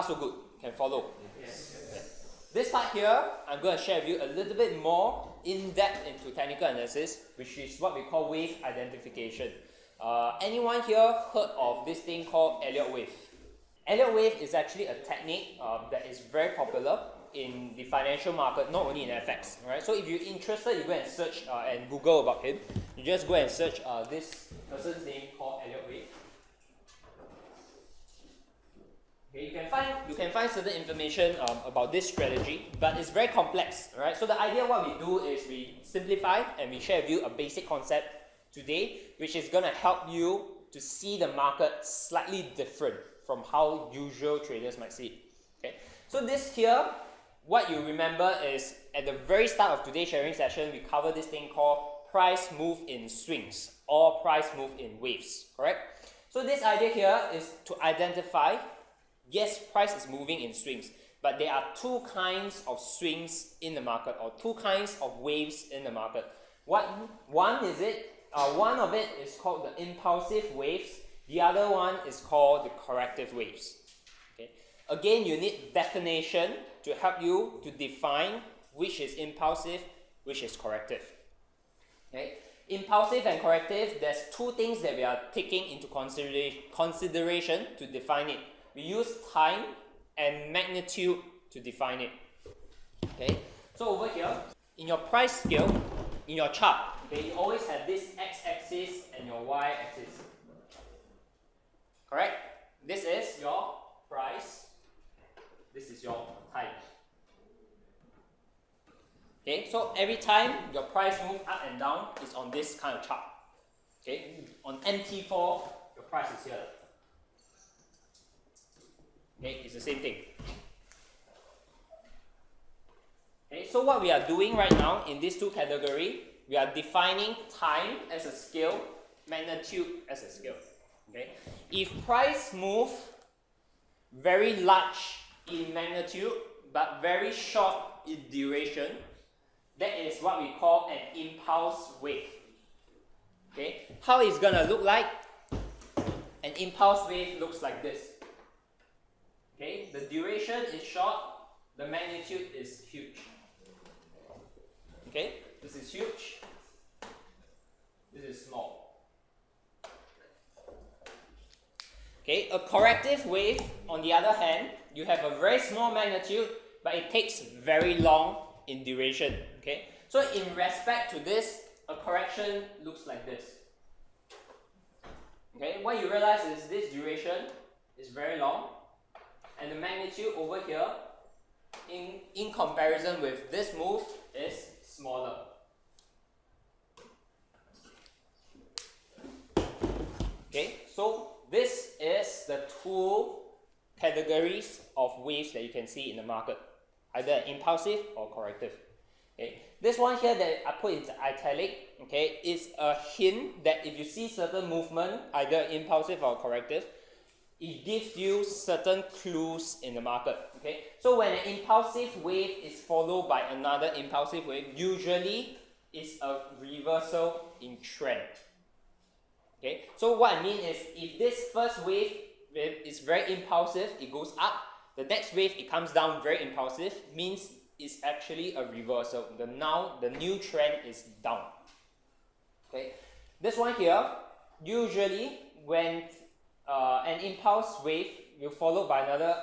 far so good? Can follow? Yes. Okay. This part here, I'm going to share with you a little bit more in-depth into technical analysis, which is what we call wave identification. Anyone here heard of this thing called Elliott wave? Elliott wave is actually a technique that is very popular in the financial market, not only in FX. Right? So if you're interested, you go and search and Google about him. You just go and search this person's name called Elliott wave. Okay, you can find certain information about this strategy, but it's very complex. Right? So the idea what we do is we simplify and we share with you a basic concept today, which is going to help you to see the market slightly different from how usual traders might see it. Okay? So this here, what you remember is at the very start of today's sharing session, we cover this thing called price move in swings or price move in waves, correct? So this idea here is to identify, yes, price is moving in swings, but there are two kinds of swings in the market or two kinds of waves in the market. One of it is called the impulsive waves. The other one is called the corrective waves. Okay? Again, you need definition to help you to define which is impulsive, which is corrective. Okay? Impulsive and corrective, there's two things that we are taking into consideration to define it. We use time and magnitude to define it. Okay? So over here, in your price scale, in your chart, okay, you always have this x-axis and your y-axis. Correct? This is your price. This is your time. Okay, so every time your price moves up and down is on this kind of chart. Okay, on MT4, your price is here. Okay, it's the same thing. Okay, so what we are doing right now in these two categories, we are defining time as a scale, magnitude as a scale. Okay, if price move very large in magnitude but very short in duration, that is what we call an impulse wave. Okay, how it's gonna look like? An impulse wave looks like this. Okay, the duration is short, the magnitude is huge. Okay, this is huge, this is small. Okay, a corrective wave, on the other hand, you have a very small magnitude, but it takes very long in duration. Okay, so in respect to this, a correction looks like this. Okay, what you realize is this duration is very long, and the magnitude over here, in comparison with this move, is smaller. Okay, so this is the two categories of waves that you can see in the market, either impulsive or corrective. Okay, this one here that I put into italic, okay, is a hint that if you see certain movement, either impulsive or corrective, it gives you certain clues in the market. Okay, so when an impulsive wave is followed by another impulsive wave, usually it's a reversal in trend. Okay, so what I mean is, if this first wave is very impulsive, it goes up. The next wave, it comes down very impulsive, means it's actually a reversal. The new trend is down. Okay, this one here, usually when an impulse wave will follow by another.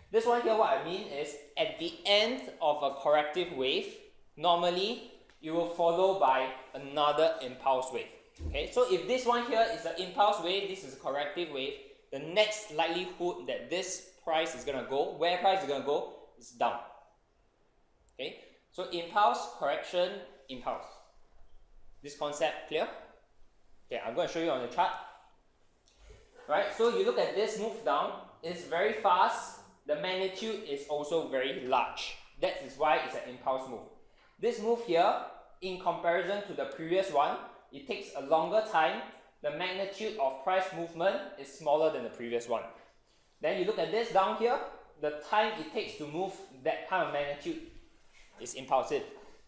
This one here, what I mean is, at the end of a corrective wave, normally you will follow by another impulse wave. Okay, so if this one here is an impulse wave, this is a corrective wave, the next likelihood that this price is going to go, where price is going to go, is down. Okay, so impulse, correction, impulse. This concept clear? Okay, I'm going to show you on the chart. Right, so you look at this move down, it's very fast, the magnitude is also very large. That is why it's an impulse move. This move here, in comparison to the previous one, it takes a longer time, the magnitude of price movement is smaller than the previous one. Then you look at this down here, the time it takes to move that kind of magnitude is impulsive.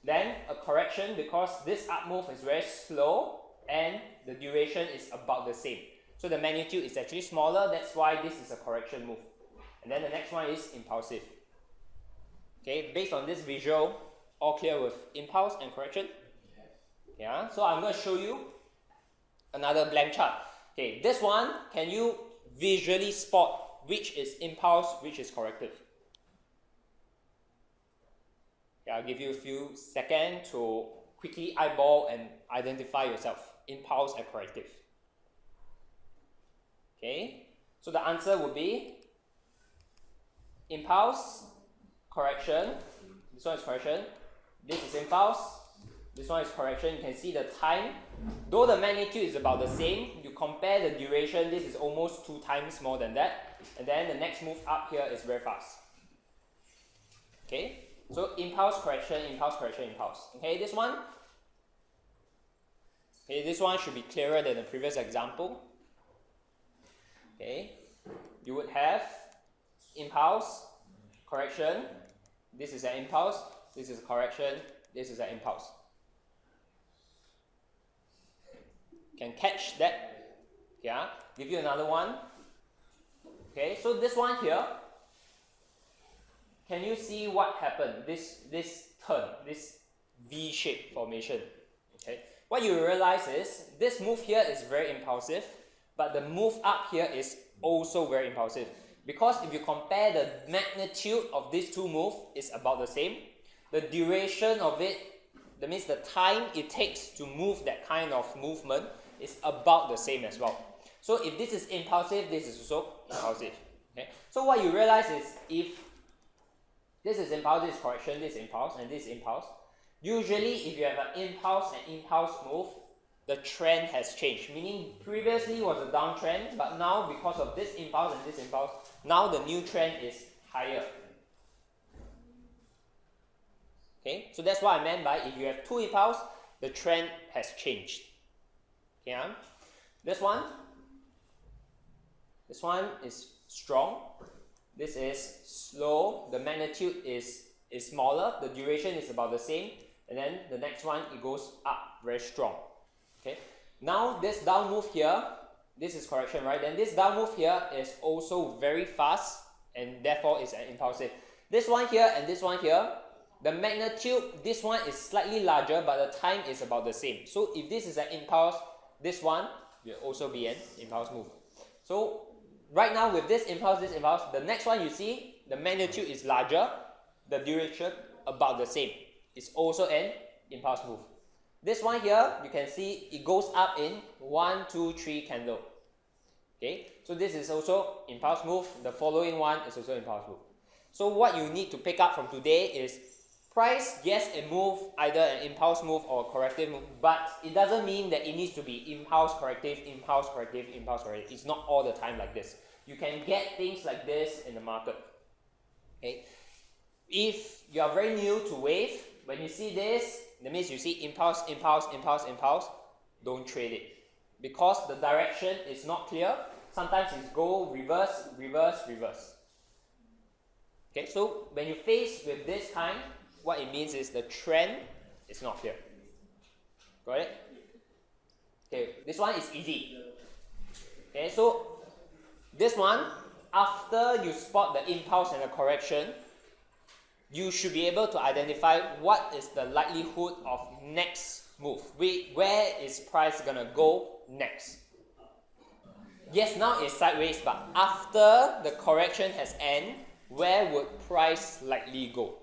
Then a correction, because this up move is very slow and the duration is about the same. So the magnitude is actually smaller, that's why this is a correction move. and then the next one is impulsive. Okay, based on this visual, all clear with impulse and correction? Yeah, so I'm going to show you another blank chart. Okay, this one, can you visually spot which is impulse, which is corrective? Yeah, I'll give you a few seconds to quickly eyeball and identify yourself, impulse and corrective. Okay, so the answer would be impulse, correction. This one is correction. This is impulse. This one is correction. You can see the time. Though the magnitude is about the same, you compare the duration, this is almost 2 times more than that. And then the next move up here is very fast. Okay, so impulse, correction, impulse, correction, impulse. Okay, this one. Okay, this one should be clearer than the previous example. Okay, you would have impulse, correction. This is an impulse. This is a correction. This is an impulse. Can catch that? Yeah. Give you another one. Okay, so this one here. Can you see what happened? This turn, this V-shaped formation. Okay. What you realize is this move here is very impulsive, but the move up here is also very impulsive. Because if you compare the magnitude of these two moves is about the same, the duration of it, that means the time it takes to move that kind of movement, is about the same as well. So if this is impulsive, this is also impulsive. Okay? So what you realize is if this is impulse, this is correction, this is impulse, and this is impulse, usually if you have an impulse and impulse move, the trend has changed. Meaning previously was a downtrend, but now because of this impulse and this impulse, now the new trend is higher. Okay, so that's what I meant by if you have two impulse, the trend has changed. Yeah, this one is strong. This is slow. The magnitude is smaller. The duration is about the same. And then the next one, it goes up very strong. Okay. Now this down move here, this is correction, right? Then this down move here is also very fast and therefore is an impulsive. This one here and this one here, the magnitude, this one is slightly larger, but the time is about the same. So if this is an impulse, this one will also be an impulse move. So right now with this impulse, the next one you see, the magnitude is larger, the duration about the same. It's also an impulse move. This one here, you can see it goes up in 1, 2, 3 candle. Okay, so this is also impulse move. The following one is also impulse move. So what you need to pick up from today is price, yes, it move either an impulse move or a corrective move, but it doesn't mean that it needs to be impulse corrective, impulse corrective, impulse corrective. It's not all the time like this. You can get things like this in the market. Okay, if you are very new to wave, when you see this, that means you see impulse, impulse, impulse, impulse, don't trade it. Because the direction is not clear, sometimes it's go reverse, reverse, reverse. Okay, so when you face with this kind, what it means is the trend is not clear. Got it? Okay, this one is easy. Okay, so this one, after you spot the impulse and the correction, you should be able to identify what is the likelihood of next move. Where is price gonna go next? Yes, now it's sideways, but after the correction has ended, where would price likely go?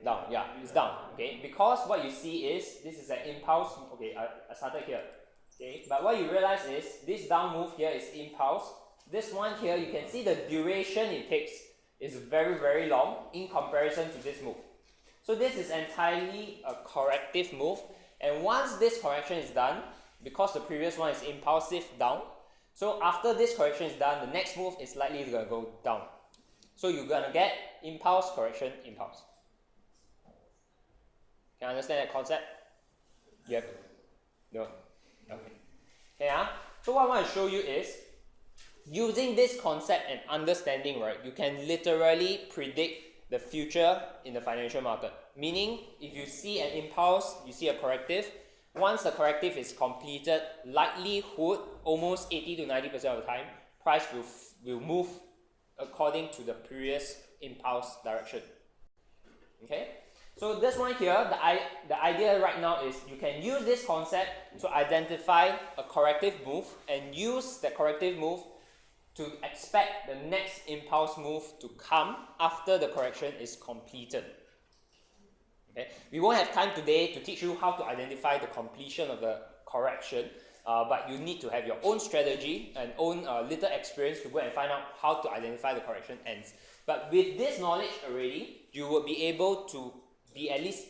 Down, yeah, it's down. Okay, because what you see is this is an impulse. Okay, I started here. Okay, but what you realize is this down move here is impulse. This one here, you can see the duration it takes is very, very long in comparison to this move. So this is entirely a corrective move. And once this correction is done, because the previous one is impulsive down, so after this correction is done, the next move is likely going to go down. So you're going to get impulse, correction, impulse. Can you understand that concept? You have? No? Okay. Yeah. So what I want to show you is, using this concept and understanding, right, you can literally predict the future in the financial market. Meaning, if you see an impulse, you see a corrective, once the corrective is completed, likelihood, almost 80 to 90% of the time, price will move according to the previous impulse direction. Okay, so this one here, the idea right now is you can use this concept to identify a corrective move and use the corrective move to expect the next impulse move to come after the correction is completed. Okay, we won't have time today to teach you how to identify the completion of the correction, but you need to have your own strategy and own little experience to go and find out how to identify the correction ends. But with this knowledge already, you will be able to be at least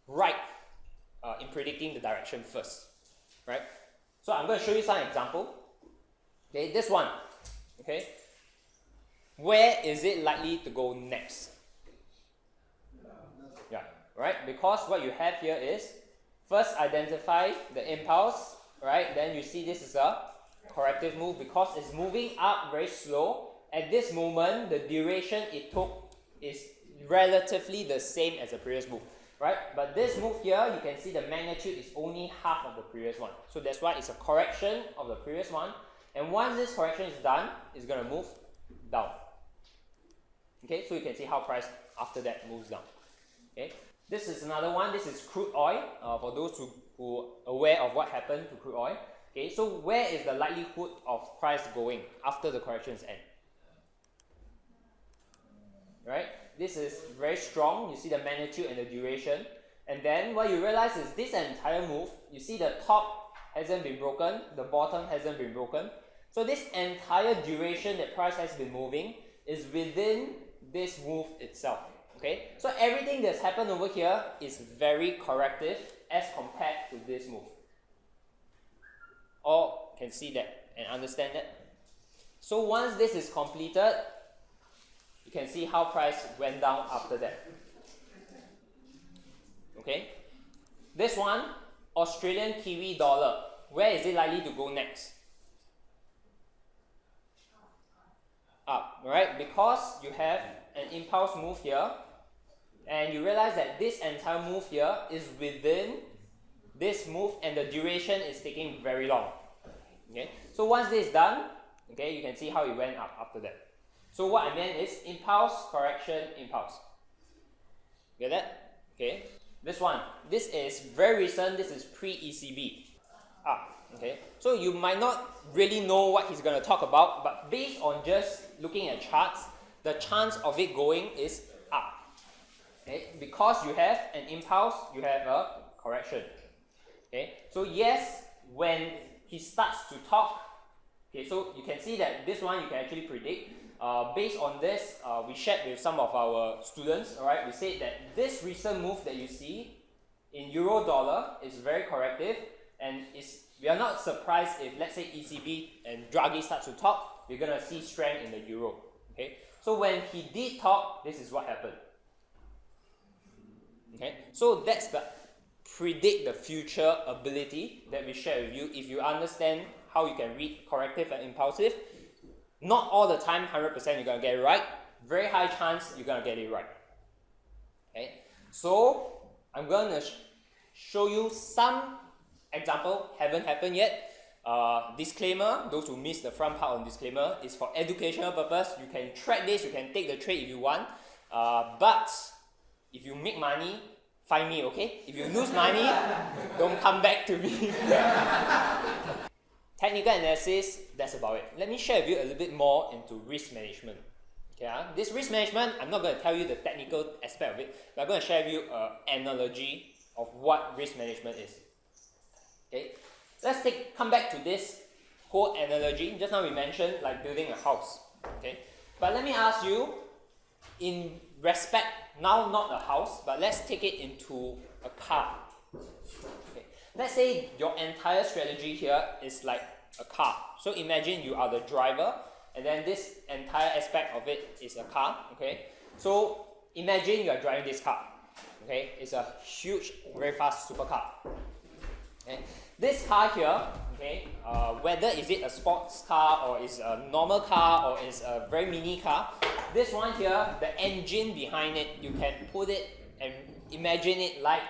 right in predicting the direction first, right? So I'm going to show you some example. Okay, this one. Okay, where is it likely to go next? Yeah, right. Because what you have here is first identify the impulse, right? Then you see this is a corrective move because it's moving up very slow. At this moment, the duration it took is relatively the same as the previous move, right? But this move here, you can see the magnitude is only half of the previous one. So that's why it's a correction of the previous one. And once this correction is done, it's going to move down. Okay, so you can see how price after that moves down. Okay, this is another one. This is crude oil. For those who are aware of what happened to crude oil. Okay, so where is the likelihood of price going after the corrections end? Right, this is very strong. You see the magnitude and the duration. And then what you realize is this entire move, you see the top hasn't been broken, the bottom hasn't been broken. So this entire duration that price has been moving is within this move itself. Okay, so everything that's happened over here is very corrective as compared to this move. All can see that and understand that. So once this is completed, you can see how price went down after that. Okay, this one, Australian Kiwi dollar, where is it likely to go next? Up, right? Because you have an impulse move here, and you realize that this entire move here is within this move, and the duration is taking very long. Okay, so once this is done, okay, you can see how it went up after that. So what I meant is impulse, correction, impulse. Get that? Okay. This one, this is very recent. This is pre-ECB. Okay. So you might not really know what he's going to talk about, but based on just looking at charts, the chance of it going is up. Okay. Because you have an impulse, you have a correction. Okay. So yes, when he starts to talk, okay, so you can see that this one you can actually predict. Based on this, we shared with some of our students, alright, we said that this recent move that you see in euro dollar is very corrective, and we are not surprised if, let's say, ECB and Draghi start to talk, we're going to see strength in the euro. Okay, so when he did talk, this is what happened. Okay, so that's the predict the future ability that we share with you. If you understand how you can read corrective and impulsive, not all the time 100% you're going to get it right. Very high chance you're going to get it right. Okay, so I'm going to show you some example. Haven't happened yet. Disclaimer, those who missed the front part on disclaimer, is for educational purpose. You can track this, you can take the trade if you want, but if you make money, find me, okay? If you lose money, don't come back to me. Technical analysis, that's about it. Let me share with you a little bit more into risk management. Okay, this risk management, I'm not going to tell you the technical aspect of it, but I'm going to share with you an analogy of what risk management is. Okay, let's come back to this whole analogy. Just now we mentioned like building a house. Okay, but let me ask you, in respect, now not a house, but let's take it into a car. Okay. Let's say your entire strategy here is like a car. So imagine you are the driver, and then this entire aspect of it is a car. Okay, so imagine you are driving this car. Okay, it's a huge, very fast supercar. Okay, this car here, okay, whether is it a sports car or is a normal car or is a very mini car, this one here, the engine behind it, you can put it and imagine it like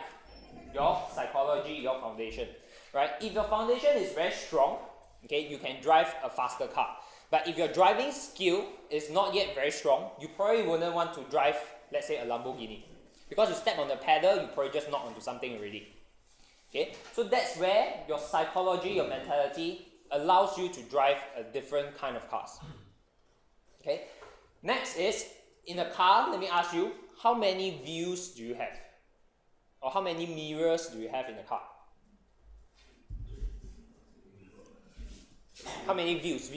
your psychology, your foundation, right? If your foundation is very strong, okay, you can drive a faster car. But if your driving skill is not yet very strong, you probably wouldn't want to drive, let's say, a Lamborghini. Because you step on the pedal, you probably just knock onto something already. Okay, so that's where your psychology, your mentality allows you to drive a different kind of cars. Okay, next is, in a car, let me ask you, how many views do you have? Or how many mirrors do you have in the car? How many views?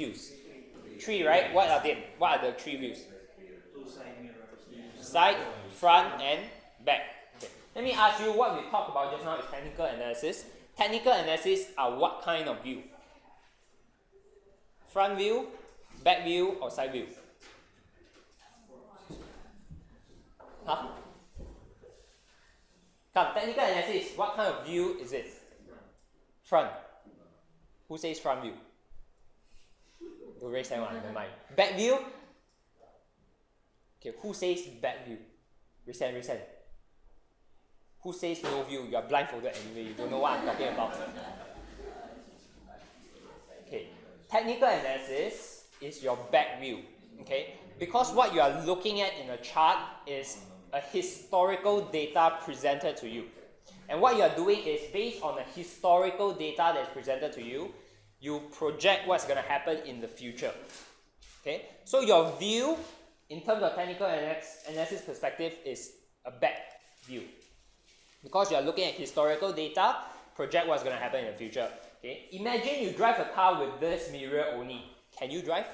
3, right? What are them? What are the 3 views? 2 side mirrors. Side, front, and back. Okay. Let me ask you, what we talked about just now is technical analysis. Technical analysis are what kind of view? Front view, back view, or side view? Huh? Come, technical analysis, what kind of view is it? Front. Who says front view? Don't raise hand, never mind. Back view? Okay, who says back view? Raise hand. Who says no view? You are blindfolded anyway, you don't know what I'm talking about. Okay, technical analysis is your back view. Okay, because what you are looking at in a chart is a historical data presented to you. And what you are doing is, based on the historical data that's presented to you, you project what's going to happen in the future. Okay, so your view in terms of technical analysis perspective is a back view, because you are looking at historical data, project what's going to happen in the future. Okay, imagine you drive a car with this mirror only. Can you drive?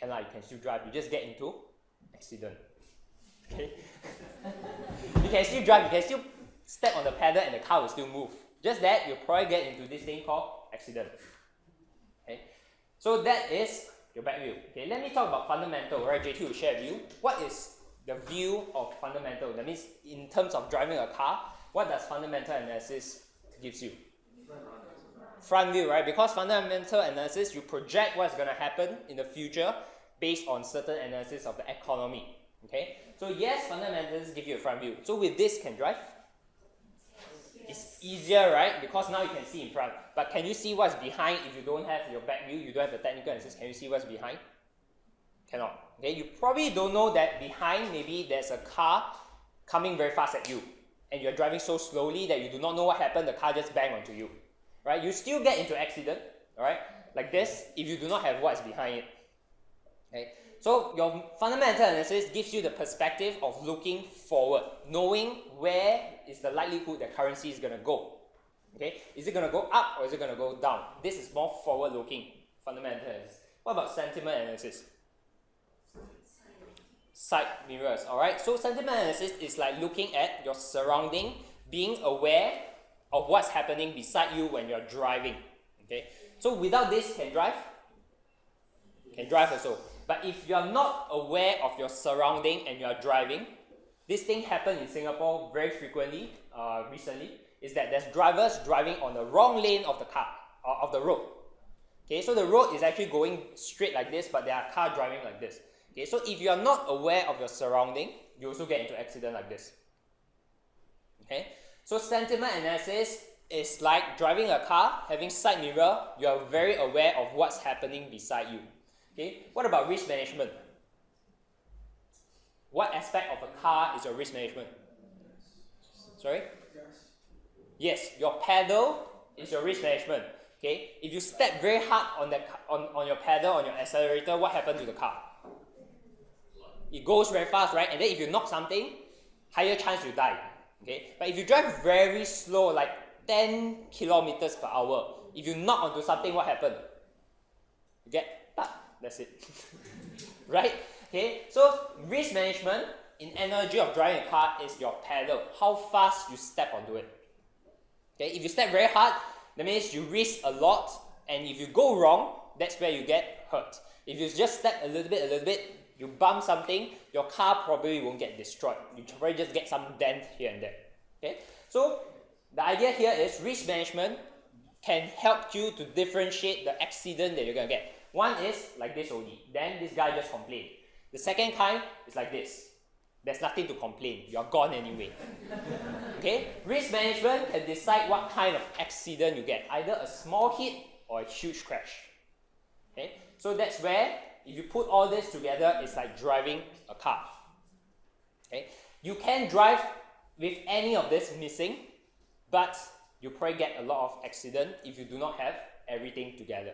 You can still drive. You just get into accident. Okay, you can still drive. You can still step on the pedal and the car will still move. Just that you'll probably get into this thing called accident. Okay, so that is your back view. Okay, let me talk about fundamental. Right, JT will share with you what is the view of fundamental. That means in terms of driving a car, what does fundamental analysis gives you? Front view, right? Because fundamental analysis, you project what's going to happen in the future based on certain analysis of the economy. Okay, so yes, fundamentals give you a front view. So with this, can drive? It's easier, right? Because now you can see in front. But can you see what's behind if you don't have your back view? You don't have the technical analysis. Can you see what's behind? Cannot. Okay, you probably don't know that behind maybe there's a car coming very fast at you, and you're driving so slowly that you do not know what happened. The car just banged onto you, right? You still get into accident, all right? Like this, if you do not have what's behind it. Okay, so your fundamental analysis gives you the perspective of looking forward, knowing where is the likelihood that currency is going to go. Okay, is it going to go up or is it going to go down? This is more forward-looking fundamental analysis. What about sentiment analysis? Side mirrors. All right. So sentiment analysis is like looking at your surrounding, being aware of what's happening beside you when you're driving. Okay. So without this, can drive? Can drive also. But if you're not aware of your surrounding and you're driving, this thing happened in Singapore very frequently recently, is that there's drivers driving on the wrong lane of the car, or of the road. Okay, so the road is actually going straight like this, but there are cars driving like this. Okay, so if you're not aware of your surrounding, you also get into accident like this. Okay, so sentiment analysis is like driving a car, having side mirror, you are very aware of what's happening beside you. Okay, what about risk management? What aspect of a car is your risk management? Sorry? Yes, your pedal is your risk management. Okay, if you step very hard on your pedal, on your accelerator, what happens to the car? It goes very fast, right? And then if you knock something, higher chance you die. Okay, but if you drive very slow, like 10 kilometers per hour, if you knock onto something, what happens? You get that's it. Right? Okay, so risk management in analogy of driving a car is your pedal, how fast you step onto it. Okay, if you step very hard, that means you risk a lot, and if you go wrong, that's where you get hurt. If you just step a little bit, you bump something, your car probably won't get destroyed. You probably just get some dent here and there. Okay, so the idea here is risk management can help you to differentiate the accident that you're gonna get. One is like this only, then this guy just complained. The second kind is like this. There's nothing to complain, you're gone anyway. Okay, risk management can decide what kind of accident you get, either a small hit or a huge crash. Okay, so that's where if you put all this together, it's like driving a car. Okay, you can drive with any of this missing, but you probably get a lot of accident if you do not have everything together.